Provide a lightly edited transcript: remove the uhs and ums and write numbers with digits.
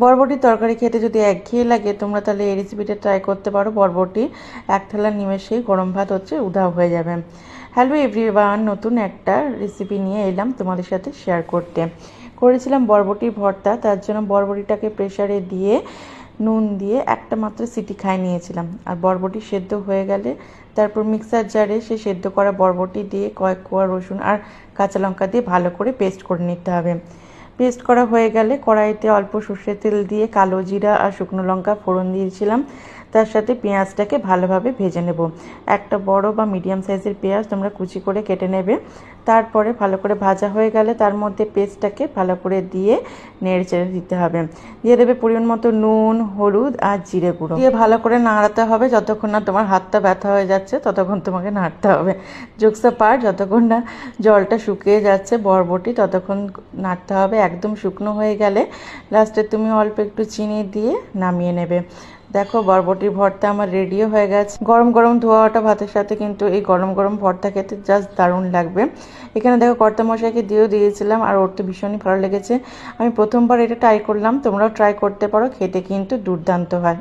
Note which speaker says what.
Speaker 1: বরবটির তরকারি খেতে যদি একঘেয়ে লাগে তোমরা তাহলে এই রেসিপিটা ট্রাই করতে পারো। বরবটি এক থালা নিমেষেই গরম ভাত হচ্ছে উধাও হয়ে যাবে। হ্যালো এভরিওয়ান, নতুন একটা রেসিপি নিয়ে এলাম তোমাদের সাথে শেয়ার করতে। করেছিলাম বরবটির ভর্তা, তার জন্য বরবটিটাকে প্রেসারে দিয়ে নুন দিয়ে একটা মাত্র সিটি খাইয়ে নিয়েছিলাম। আর বরবটি সেদ্ধ হয়ে গেলে তারপর মিক্সার জারে সে সেদ্ধ করা বরবটি দিয়ে কয়েক কোয়া রসুন আর কাঁচা লঙ্কা দিয়ে ভালো করে পেস্ট করে নিতে হবে। পেস্ট করা হয়ে গেলে কড়াইতে অল্প সর্ষের তেল দিয়ে কালো জিরা আর শুকনো লঙ্কা ফোড়ন দিয়েছিলাম। তার সাথে পেঁয়াজটাকে ভালোভাবে ভেজে নেব। একটা বড় বা মিডিয়াম সাইজের পেঁয়াজ তোমরা কুচি করে কেটে নেবে। তারপরে ভালো করে ভাজা হয়ে গেলে তার মধ্যে পেস্টটাকে ভালো করে দিয়ে নেড়ে চেড়ে দিতে হবে। দিয়ে দেবে পরিমাণ মতো নুন, হলুদ আর জিরে গুঁড়ো দিয়ে ভালো করে নাড়াতে হবে। যতক্ষণ না তোমার হাতটা ব্যথা হয়ে যাচ্ছে ততক্ষণ তোমাকে নাড়তে হবে। জোকসা পার, যতক্ষণ না জলটা শুকিয়ে যাচ্ছে বরবটি ততক্ষণ নাড়তে হবে। একদম শুকনো হয়ে গেলে লাস্টে তুমি অল্প একটু চিনি দিয়ে নামিয়ে নেবে। দেখো বরবটির ভর্তা আমার রেডিও হয়ে গেছে। গরম গরম ধোয়া ওঠা ভাতের সাথে কিন্তু এই গরম গরম ভর্তা খেতে জাস্ট দারুণ লাগবে। এখানে দেখো কর্তা মশাইকে দিয়েছিলাম আর ওর তো ভীষণই ভালো লেগেছে। আমি প্রথমবার এটা ট্রাই করলাম, তোমরাও ট্রাই করতে পারো, খেতে কিন্তু দুর্দান্ত হয়।